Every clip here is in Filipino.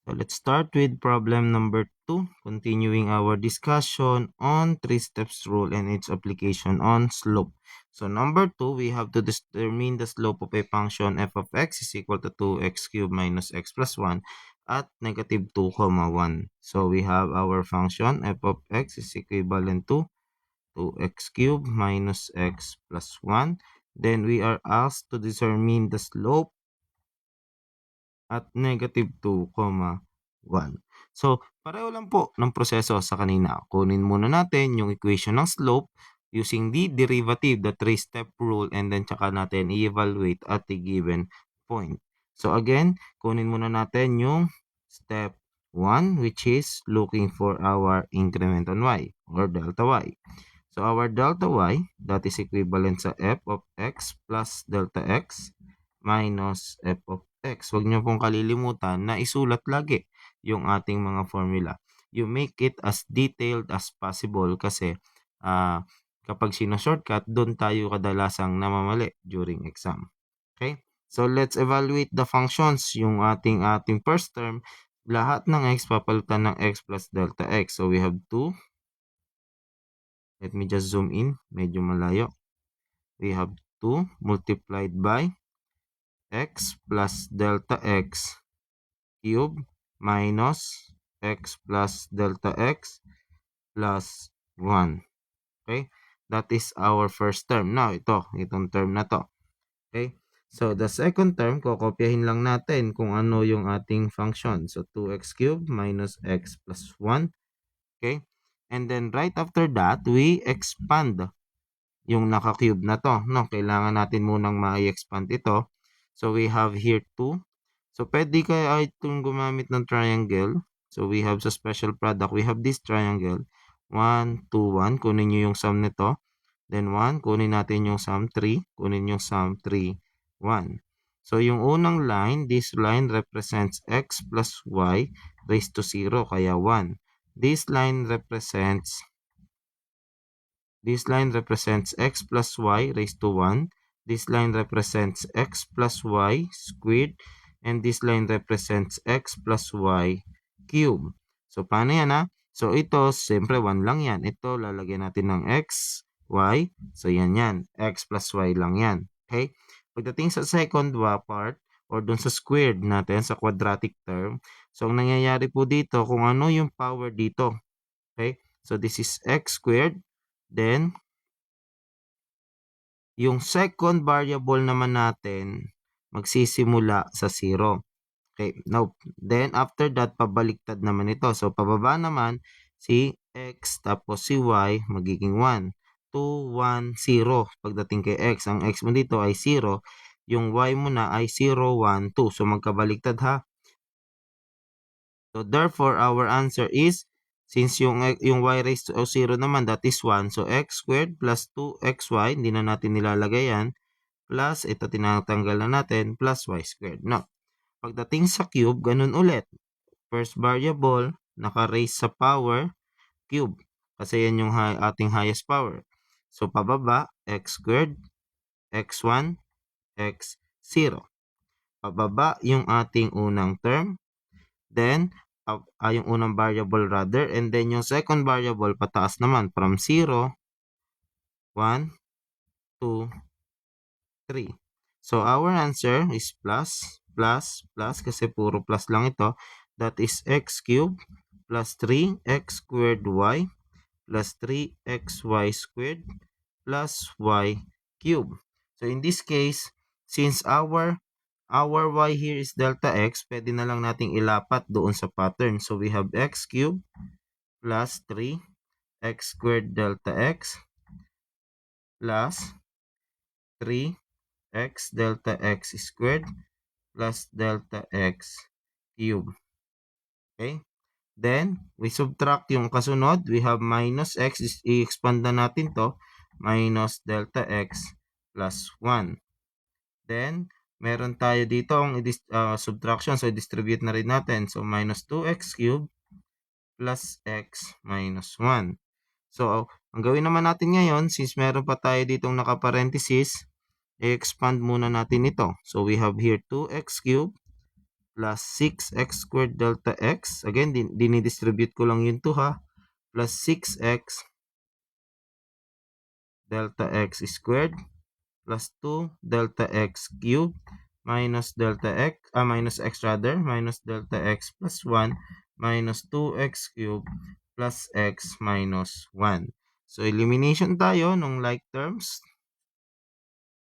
So let's start with problem number 2, continuing our discussion on 3 steps rule and its application on slope. So number 2, we have to determine the slope of a function f of x is equal to 2x cubed minus x plus 1 at negative 2, 1. So we have our function f of x is equivalent to 2x cubed minus x plus 1. Then we are asked to determine the slope at negative 2, 1. So, pareho lang po ng proseso sa kanina. Kunin muna natin yung equation ng slope using the derivative, the 3-step rule, and then tsaka natin i-evaluate at a given point. So again, kunin muna natin yung step 1, which is looking for our increment on y or delta y. So our delta y, that is equivalent sa f of x plus delta x minus f of x. Huwag niyo pong kalilimutan na isulat lagi yung ating mga formula. You make it as detailed as possible kasi kapag sino-shortcut, doon tayo kadalasang namamali during exam. Okay? So let's evaluate the functions. Yung ating first term, lahat ng x papalitan ng x plus delta x. So we have 2. Let me just zoom in. Medyo malayo. We have 2 multiplied by x plus delta x cube minus x plus delta x plus 1. Okay? That is our first term. Now, itong term na to. Okay? So, the second term, kokopyahin lang natin kung ano yung ating function. So, 2x cubed minus x plus 1. Okay? And then, right after that, we expand yung naka-cube na to. No? Kailangan natin munang ma-expand ito. So, we have here 2. So, pwede kaya itong gumamit ng triangle. So, we have sa special product, we have this triangle. 1, 2, 1. Kunin nyo yung sum nito. Then 1, kunin natin yung sum 3. Kunin yung sum 3, 1. So, yung unang line, this line represents x plus y raised to 0, kaya 1. This line represents x plus y raised to 1. This line represents x plus y squared. And this line represents x plus y cube. So, paano yan ha? So, ito, siyempre 1 lang yan. Ito, lalagyan natin ng x, y. So, yan. X plus y lang yan. Okay? Pagdating sa second part, or dun sa squared natin, sa quadratic term, so, ang nangyayari po dito, kung ano yung power dito. Okay? So, this is x squared. Then, yung second variable naman natin, magsisimula sa 0. Okay, now, then after that, pabaliktad naman ito. So, pababa naman, si x tapos si y, magiging 1. 2, 1, 0. Pagdating kay x, ang x mo dito ay 0. Yung y mo na ay 0, 1, 2. So, magkabaliktad ha. So, therefore, our answer is, since yung y raised to 0 naman, that is 1. So, x squared plus 2xy, hindi na natin nilalagay yan, plus, ito tinatanggal na natin, plus y squared. Now, pagdating sa cube, ganun ulit. First variable, naka-raise sa power, cube. Kasi yan yung ating highest power. So, pababa, x squared, x1, x0. Pababa yung ating unang term. Then, yung unang variable rather. And then, yung second variable, pataas naman from 0, 1, 2, 3. So, our answer is plus, kasi puro plus lang ito. That is x cubed plus 3x squared y plus 3xy squared plus y cubed. So, in this case, since our y here is delta x, pwede na lang nating ilapat doon sa pattern. So, we have x cubed plus 3x squared delta x plus 3x delta x squared plus delta x cube. Okay? Then, we subtract yung kasunod. We have minus x. I-expand na natin to. Minus delta x plus 1. Then, meron tayo dito ang subtraction. So, distribute na rin natin. So, minus 2x cubed plus x minus 1. So, ang gawin naman natin ngayon, since meron pa tayo ditong nakaparenthesis, i-expand muna natin ito. So, we have here 2x cubed plus 6x squared delta x. Again, dinidistribute ko lang yung 2 ha. Plus 6x delta x squared plus 2 delta x cubed minus delta x, minus x rather, minus delta x plus 1 minus 2x cubed plus x minus 1. So, elimination tayo nung like terms.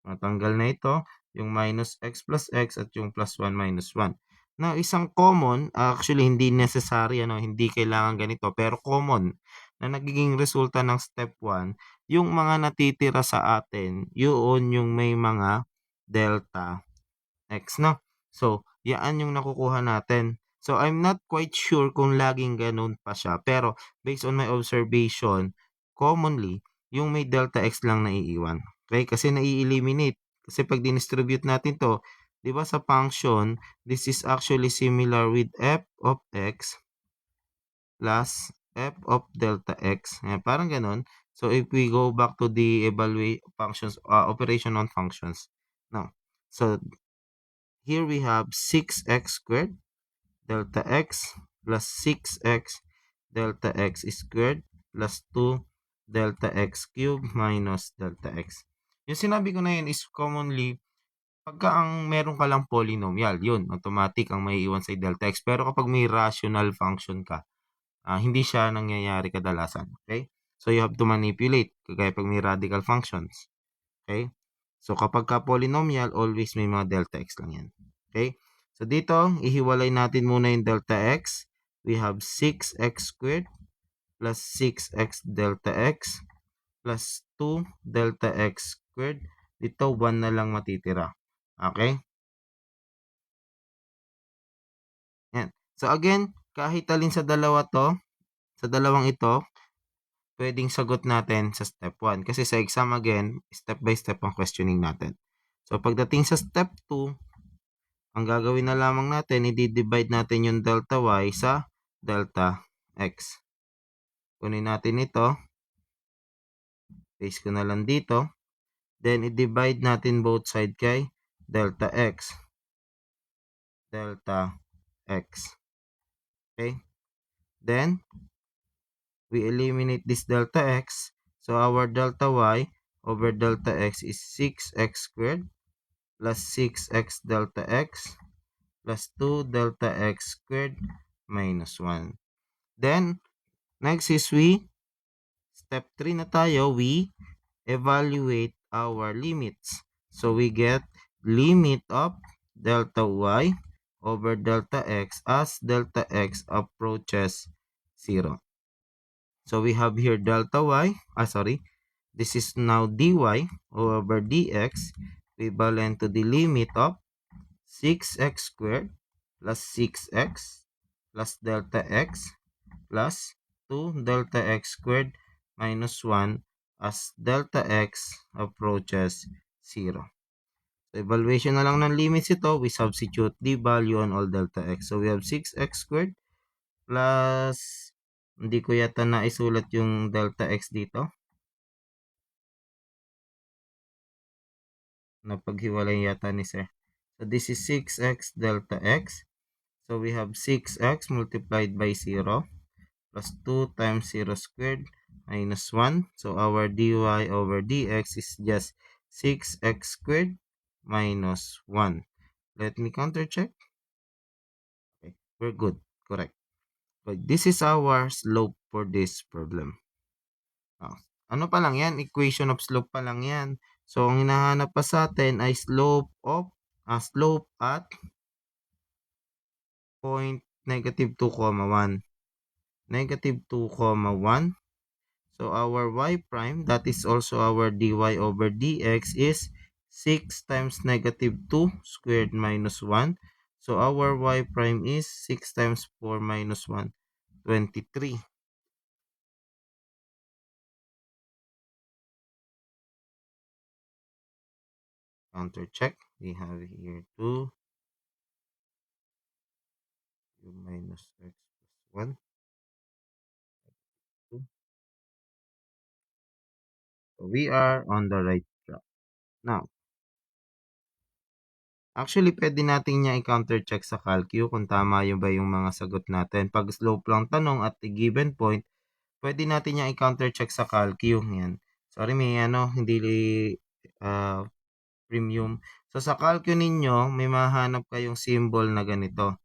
Matanggal na ito, yung minus x plus x at yung plus 1 minus 1. Now, isang common, actually hindi necessary, hindi kailangan ganito, pero common na nagiging resulta ng step 1, yung mga natitira sa atin, yun yung may mga delta x, no? So, yan yung nakukuha natin. So, I'm not quite sure kung laging ganun pa siya, pero based on my observation, commonly, yung may delta x lang naiiwan. Okay? Kasi nai-eliminate. Kasi pag dinistribute natin to, di ba sa function, this is actually similar with f of x plus f of delta x. Ayan, parang ganun. So, if we go back to the evaluate functions, operation on functions. Now, so, here we have 6x squared delta x plus 6x delta x squared plus 2 delta x cubed minus delta x. Yung sinabi ko na yun is commonly pagka ang meron ka lang polynomial, yun, automatic ang maiiwan sa delta x. Pero kapag may rational function ka, hindi siya nangyayari kadalasan. Okay? So you have to manipulate, kagaya pag may radical functions. Okay? So kapag ka polynomial, always may mga delta x lang yan. Okay? So dito, ihiwalay natin muna yung delta x. We have 6x squared plus 6x delta x plus 2 delta x squared. Dito, 1 na lang matitira. Okay? Yan. So again, kahit alin sa dalawa to, sa dalawang ito, pwedeng sagot natin sa step 1. Kasi sa exam again, step by step ang questioning natin. So pagdating sa step 2, ang gagawin na lamang natin, i-divide natin yung delta y sa delta x. Kunin natin ito. Paste ko na lang dito. Then, i-divide natin both side kay delta x. Delta x. Okay? Then, we eliminate this delta x. So, our delta y over delta x is 6x squared plus 6x delta x plus 2 delta x squared minus 1. Then, next is step 3 na tayo, we evaluate our limits. So, we get limit of delta y over delta x as delta x approaches 0. So, we have here delta y, this is now dy over dx equivalent to the limit of 6x squared plus 6x plus delta x plus 2 delta x squared minus 1 as delta x approaches 0. So, evaluation na lang ng limits ito. We substitute the value on all delta x. So, we have 6x squared plus, hindi ko yata naisulat yung delta x dito. Napaghiwalay yata ni sir. So, this is 6x delta x. So, we have 6x multiplied by 0 plus 2 times 0 squared minus 1. So, our dy over dx is just 6x squared minus 1. Let me counter check. Okay, we're good. Correct. But this is our slope for this problem. Ano pa lang yan? Equation of slope pa lang yan. So, ang hinahanap pa sa atin ay slope at point negative 2, 1. Negative 2, 1. So, our y prime, that is also our dy over dx is 6 times negative 2 squared minus 1. So, our y prime is 6 times 4 minus 1, 23. Counter check. We have here 2 minus x plus 1. 2. So, we are on the right track. Now, Actually, pwede natin niya i-counter check sa calcu kung tama yung ba yung mga sagot natin. Pag slope lang tanong at the given point, pwede natin niya i-counter check sa calcu. Yan. Sorry, may hindi ah, premium. So, sa calcu ninyo, may mahanap kayong symbol na ganito.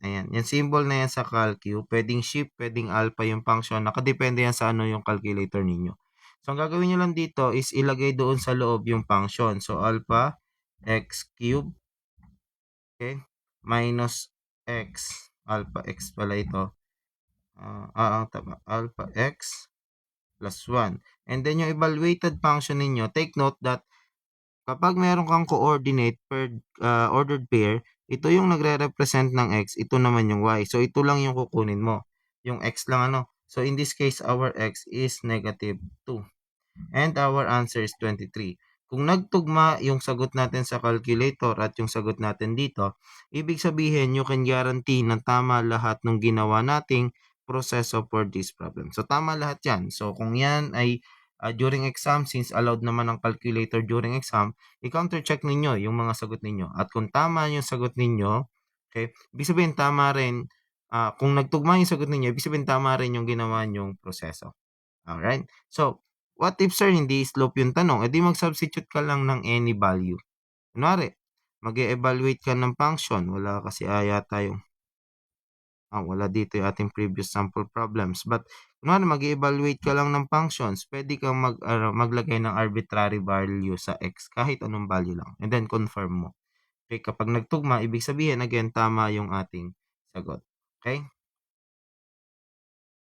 Ayan. Yung symbol na yan sa calcu, pwedeng shift, pwedeng alpha yung function. Nakadepende yan sa ano yung calculator ninyo. So, ang gagawin nyo lang dito is ilagay doon sa loob yung function. So, alpha x cube, okay, minus x, alpha x pala ito. Tama. Alpha x plus 1. And then yung evaluated function ninyo, take note that kapag meron kang coordinate per ordered pair, ito yung nagre-represent ng x, ito naman yung y. So, ito lang yung kukunin mo. Yung x lang ano. So, in this case, our x is negative 2. And our answer is 23. Kung nagtugma yung sagot natin sa calculator at yung sagot natin dito, ibig sabihin you can guarantee na tama lahat ng ginawa nating proseso for this problem. So, tama lahat yan. So, kung yan ay during exam, since allowed naman ang calculator during exam, i-counter check ninyo yung mga sagot ninyo. At kung tama yung sagot ninyo, okay, ibig sabihin tama rin, kung nagtugma yung sagot ninyo, ibig sabihin tama rin yung ginawa nyong proseso. Alright? So, what if sir, hindi slope yung tanong? E di mag-substitute ka lang ng any value. Kunwari, mag-evaluate ka ng function. Wala kasi yata yung wala dito yung ating previous sample problems. But, kunwari, mag-evaluate ka lang ng functions, pwede kang maglagay ng arbitrary value sa x, kahit anong value lang. And then, confirm mo. Okay, kapag nagtugma, ibig sabihin, again, tama yung ating sagot. Okay?